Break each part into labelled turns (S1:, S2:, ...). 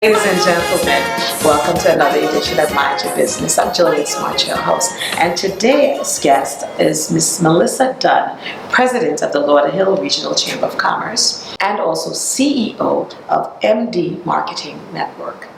S1: Ladies and gentlemen, welcome to another edition of Mind Your Business. I'm Julia Smart, your host, and today's guest is Miss Melissa Dunn, President of the Lauderhill Regional Chamber of Commerce and also CEO of MD Marketing Network.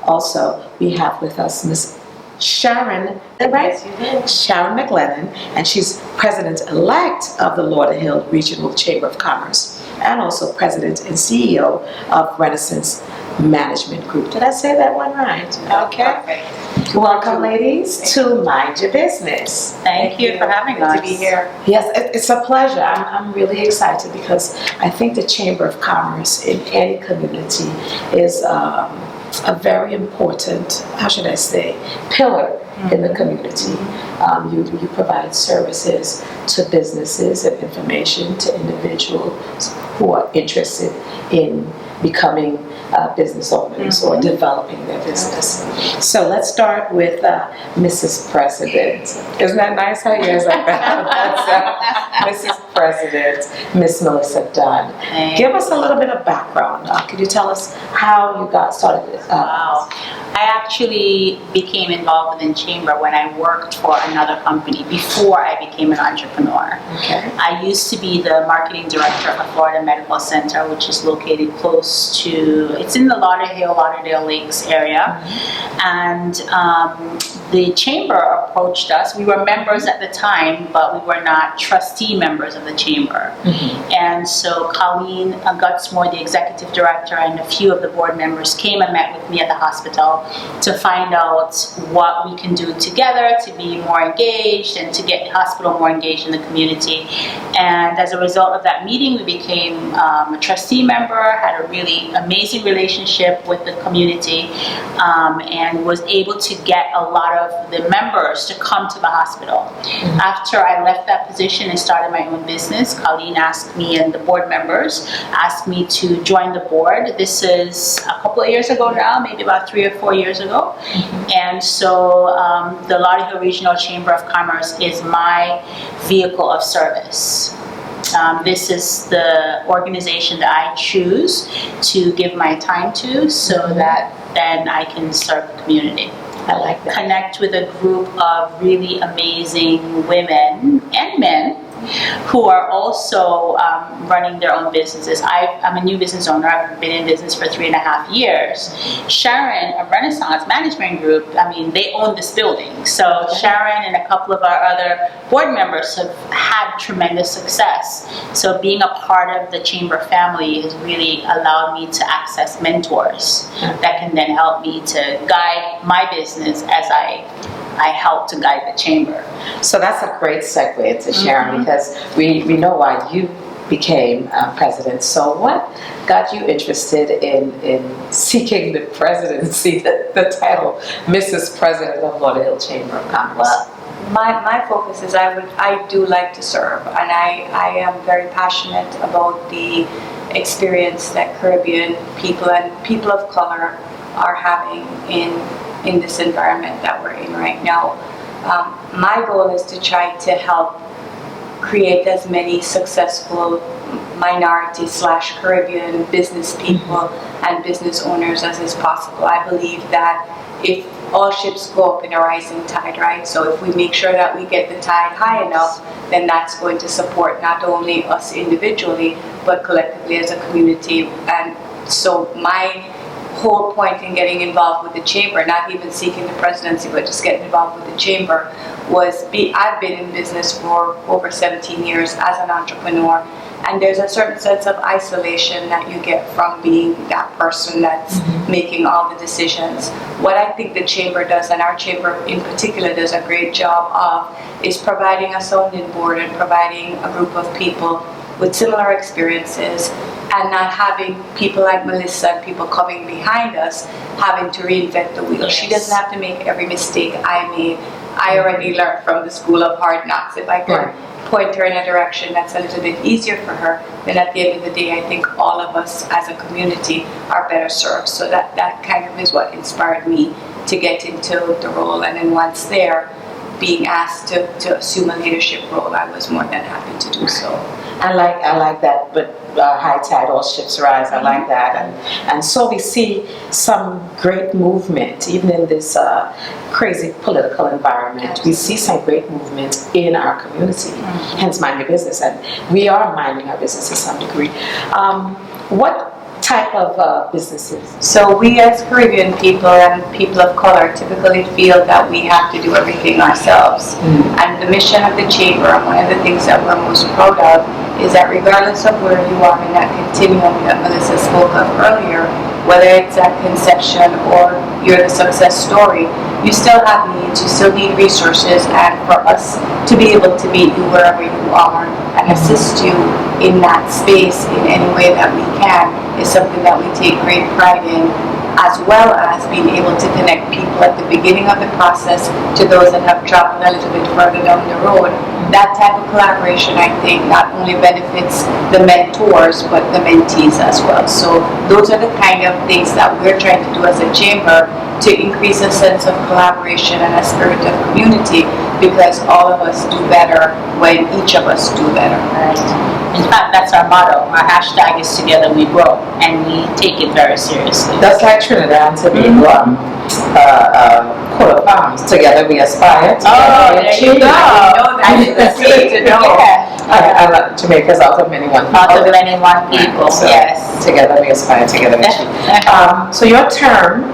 S1: Also, we have with us Miss Sharon, right? Sharon McLennan, and she's President-elect of the Lauderhill Regional Chamber of Commerce and also President and CEO of Renaissance Management Group. Did I say that one right? Okay.
S2: Perfect.
S1: Welcome, ladies, to Mind Your Business.
S2: Thank you for having us.
S3: To be here.
S1: Yes, it's a pleasure. I'm really excited because I think the Chamber of Commerce in any community is a very important, how should I say, pillar in the community. You provide services to businesses and information to individuals who are interested in becoming business owners or developing their business. So let's start with Mrs. President. Isn't that nice how you guys like that? Mrs. President, Miss Melissa Dunn. Give us a little bit of background. Could you tell us how you got started?
S2: Wow. I actually became involved in Chamber when I worked for another company before I became an entrepreneur.
S1: Okay.
S2: I used to be the marketing director of Florida Medical Center, which is located close to, it's in the Lauderdale Lakes area. And the Chamber approached us. We were members at the time, but we were not trustee members of the Chamber. And so Colleen Gutsmore, the executive director, and a few of the board members came and met with me at the hospital to find out what we can do together to be more engaged and to get the hospital more engaged in the community. And as a result of that meeting, we became a trustee member, had a really amazing relationship with the community, and was able to get a lot of the members to come to the hospital. After I left that position and started my own business, Colleen asked me, and the board members asked me to join the board. This is a couple of years ago now, maybe about 3 or 4 years ago. And so the Lauderhill Regional Chamber of Commerce is my vehicle of service. This is the organization that I choose to give my time to so that then I can serve the community.
S1: I like that.
S2: Connect with a group of really amazing women and men who are also running their own businesses. I'm a new business owner. I've been in business for 3.5 years. Sharon of Renaissance Management Group, they own this building. So Sharon and a couple of our other board members have had tremendous success. So being a part of the Chamber family has really allowed me to access mentors that can then help me to guide my business as I help to guide the Chamber.
S1: So that's a great segue into Sharon because we know why you became president. So what got you interested in seeking the presidency, the title Mrs. President of Lauderhill Chamber of Commerce?
S3: Well, my focus is I do like to serve, and I am very passionate about the experience that Caribbean people and people of color are having in this environment that we're in right now. My goal is to try to help create as many successful minority/Caribbean business people and business owners as is possible. I believe that if all ships go up in a rising tide, right? So if we make sure that we get the tide high enough, then that's going to support not only us individually, but collectively as a community. And so my whole point in getting involved with the Chamber, not even seeking the presidency, but just getting involved with the Chamber, I've been in business for over 17 years as an entrepreneur, and there's a certain sense of isolation that you get from being that person that's making all the decisions. What I think the Chamber does, and our Chamber in particular does a great job of, is providing a sounding board and providing a group of people with similar experiences, and not having people like Melissa and people coming behind us having to reinvent the wheel. She doesn't have to make every mistake I made. I already learned from the school of hard knocks. If I could point her in a direction that's a little bit easier for her, then at the end of the day, I think all of us as a community are better served. So that kind of is what inspired me to get into the role. And then once there, being asked to assume a leadership role, I was more than happy to do so.
S1: I like that, but high tide, all ships rise. I like that, and so we see some great movement, even in this crazy political environment. We see some great movement in our community. Hence, mind your business, and we are minding our business to some degree. What type of businesses?
S3: So we as Caribbean people and people of color typically feel that we have to do everything ourselves. And the mission of the Chamber, and one of the things that we're most proud of, is that regardless of where you are in that continuum that Melissa spoke of earlier, whether it's at conception or you're the success story, you still have needs, you still need resources, and for us to be able to meet you wherever you are and assist you in that space in any way that we can is something that we take great pride in, as well as being able to connect people at the beginning of the process to those that have traveled a little bit further down the road. That type of collaboration, I think, not only benefits the mentors, but the mentees as well. So those are the kind of things that we're trying to do as a chamber to increase a sense of collaboration and a spirit of community, because all of us do better when each of us do better.
S2: Right. In fact, that's our motto. Our hashtag is Together We Grow, and we take it very seriously.
S1: That's like Trinidad and Tobago, coat of arms. Together we aspire. Together we achieve.
S3: I didn't see to know.
S1: I love Jamaica's out of many one.
S2: Out of many one people,
S1: So,
S2: yes.
S1: Together we aspire. Together we achieve. So your term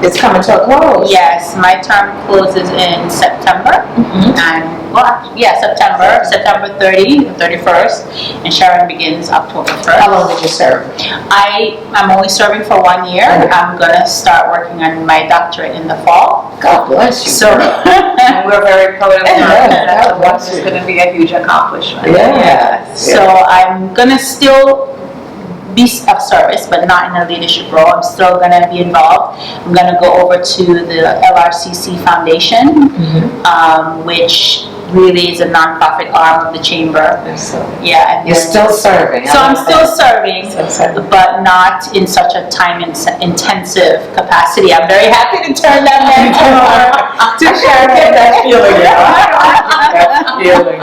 S1: is coming to a close.
S2: Yes, my term closes in September, and September 30, 31st, and Sharon begins October 1st.
S1: How long did you serve?
S2: I'm only serving for 1 year. I'm gonna start working on my doctorate in the fall.
S1: God bless you.
S2: So,
S3: And we're very proud of
S1: Yeah,
S3: that. It's going to be a huge accomplishment.
S1: Yeah.
S2: so I'm gonna still be of service, but not in a leadership role. I'm still going to be involved. I'm going to go over to the LRCC Foundation, which really is a nonprofit arm of the chamber. Yeah, and
S1: You're still serving.
S2: so I'm still serving,
S1: Still serving.
S2: but not in such a time-intensive capacity. I'm very happy to turn that over to Sharon.
S1: That feeling.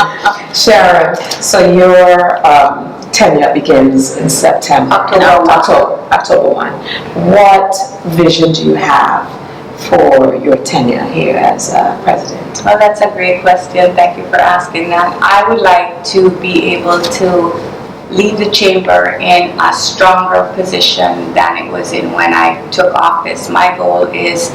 S1: Sharon, so your tenure begins in September. October 1. What vision do you have for your tenure here as president?
S3: Well, that's a great question. Thank you for asking that. I would like to be able to leave the chamber in a stronger position than it was in when I took office. My goal is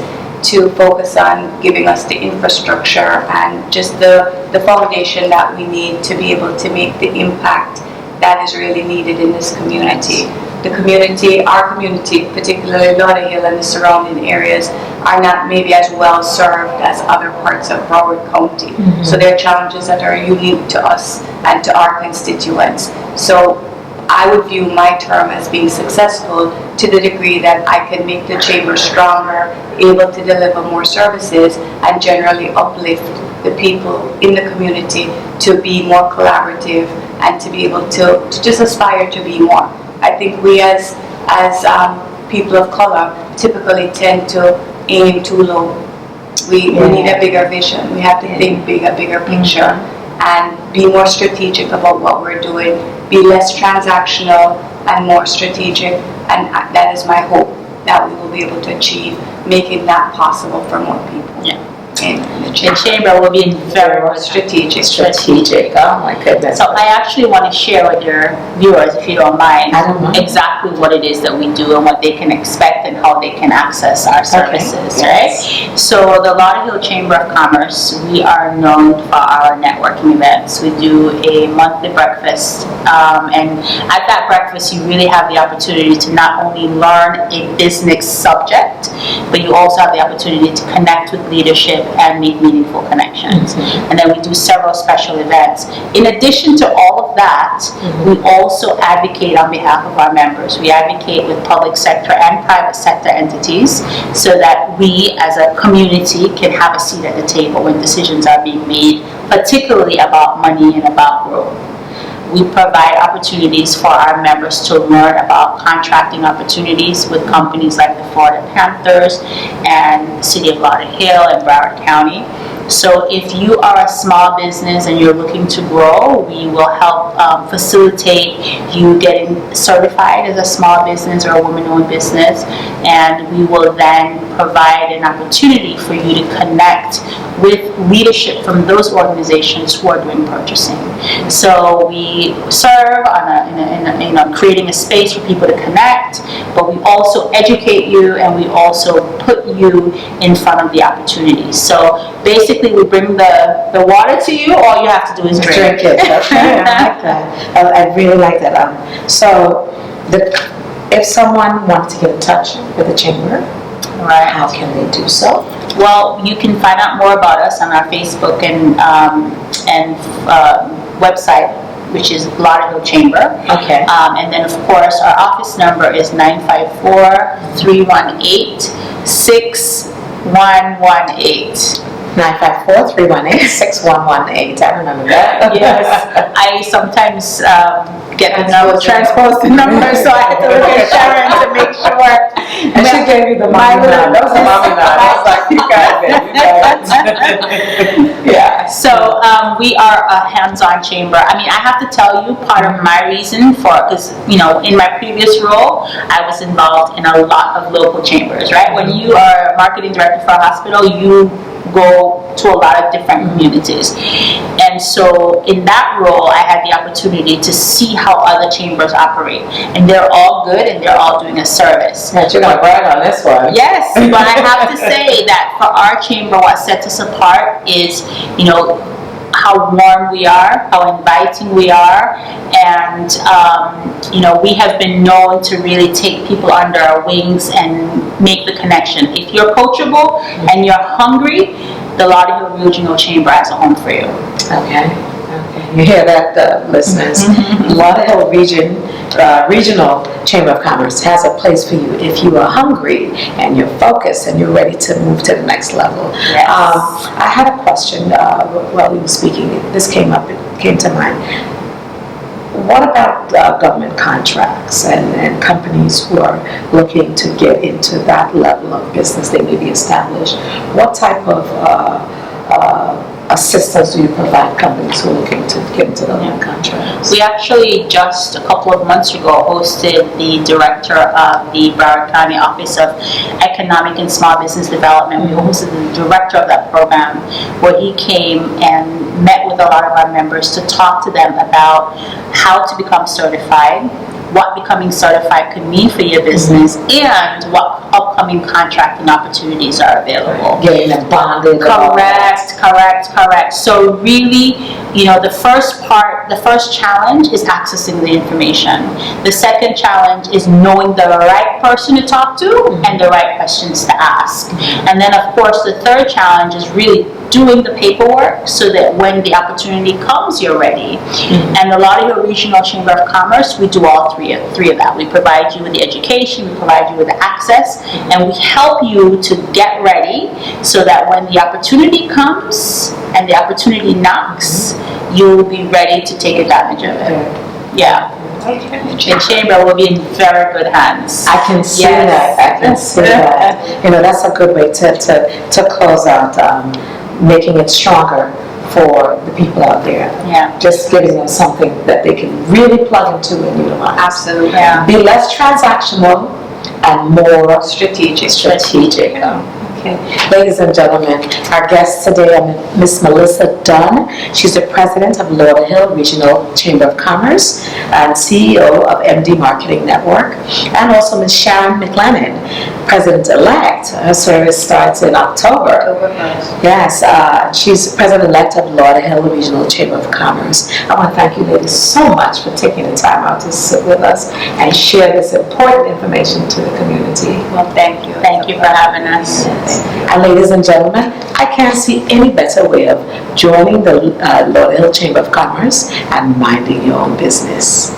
S3: to focus on giving us the infrastructure and just the foundation that we need to be able to make the impact that is really needed in this community. The community, our community, particularly Lauderhill and the surrounding areas, are not maybe as well served as other parts of Broward County. So there are challenges that are unique to us and to our constituents. So I would view my term as being successful to the degree that I can make the chamber stronger, able to deliver more services, and generally uplift the people in the community to be more collaborative and to be able to just aspire to be more. I think we as people of color typically tend to aim too low. We need a bigger vision. We have to think big, a bigger picture, and be more strategic about what we're doing, be less transactional and more strategic, and that is my hope that we will be able to achieve, making that possible for more people. In the
S2: chamber will be very
S3: strategic.
S1: Oh my goodness.
S2: So I actually want to share with your viewers, if you don't mind,
S1: I don't mind.
S2: exactly what it is that we do and what they can expect and how they can access our services, right? So the Lauderhill Chamber of Commerce, we are known for our networking events. We do a monthly breakfast, and at that breakfast you really have the opportunity to not only learn a business subject, but you also have the opportunity to connect with leadership and make meaningful connections. And then we do several special events. In addition to all of that, we also advocate on behalf of our members. We advocate with public sector and private sector entities so that we as a community can have a seat at the table when decisions are being made, particularly about money and about growth. We provide opportunities for our members to learn about contracting opportunities with companies like the Florida Panthers and the City of Lauderhill and Broward County. So if you are a small business and you're looking to grow, we will help facilitate you getting certified as a small business or a woman-owned business, and we will then provide an opportunity for you to connect with leadership from those organizations who are doing purchasing. So we serve on creating a space for people to connect, but we also educate you and we also put you in front of the opportunities. So basically we bring the water to you, all you have to do is drink
S1: it. Okay, I like that. I really like that. So if someone wants to get in touch with the chamber,
S2: right,
S1: how can they do so?
S2: Well, you can find out more about us on our Facebook and website, which is Lauderhill Chamber.
S1: Okay.
S2: And then, of course, our office number is 954-318-6118.
S1: 954-318-6118. I remember that.
S2: Yes. I sometimes get the number, transpose the number, so I had to look at Sharon to make sure.
S1: And she gave you the mommy nod. That was a mommy nod. I was like, you got it. Yeah.
S2: So we are a hands-on chamber. I mean, I have to tell you, part of my reason because, in my previous role, I was involved in a lot of local chambers, right? When you are a marketing director for a hospital, you go to a lot of different communities. And so in that role, I had the opportunity to see how other chambers operate. And they're all good and they're all doing a service.
S1: But you're going to brag on this one.
S2: Yes, but I have to say that for our chamber, what sets us apart is, how warm we are, how inviting we are, and we have been known to really take people under our wings and make the connection. If you're coachable and you're hungry, the Lauderhill Regional Chamber has a home for you.
S1: Okay. You hear that, listeners? Lauderhill Regional Chamber of Commerce has a place for you if you are hungry and you're focused and you're ready to move to the next level.
S2: Yes.
S1: I had a question while we were speaking. This came to mind. What about government contracts and companies who are looking to get into that level of business? They may be established. What type of assistance do you provide companies who are looking to get into government contracts?
S2: We actually just a couple of months ago hosted the director of the Broward County Office of Economic and Small Business Development. We hosted the director of that program, where he came and met with a lot of our members to talk to them about how to become certified, what becoming certified could mean for your business, and what upcoming contracting opportunities are available.
S1: Getting them bonded.
S2: Correct. So really, the first challenge is accessing the information. The second challenge is knowing the right person to talk to and the right questions to ask. And then, of course, the third challenge is really doing the paperwork so that when the opportunity comes, you're ready. And the Lauderhill Regional Chamber of Commerce, we do all three of that. We provide you with the education, we provide you with the access, and we help you to get ready so that when the opportunity comes and the opportunity knocks, you will be ready to take advantage of it. Yeah. The chamber will be in very good hands.
S1: I can see that. I can see that. That's a good way to close out, making it stronger for the people out there.
S2: Yeah.
S1: Just giving them something that they can really plug into and utilize.
S2: Absolutely. Yeah.
S1: Be less transactional and more strategic. Okay. Ladies and gentlemen, our guests today are Ms. Melissa Dunn. She's the president of Lauderhill Regional Chamber of Commerce and CEO of MD Marketing Network, and also Ms. Sharon McLennan, president-elect. Her service starts in October 1st. Yes, she's president-elect of Lauderhill Regional Chamber of Commerce. I want to thank you ladies so much for taking the time out to sit with us and share this important information to the community.
S2: Well, thank you. Thank you for having us.
S1: Yes. And ladies and gentlemen, I can't see any better way of joining the Lauderhill Chamber of Commerce and minding your own business.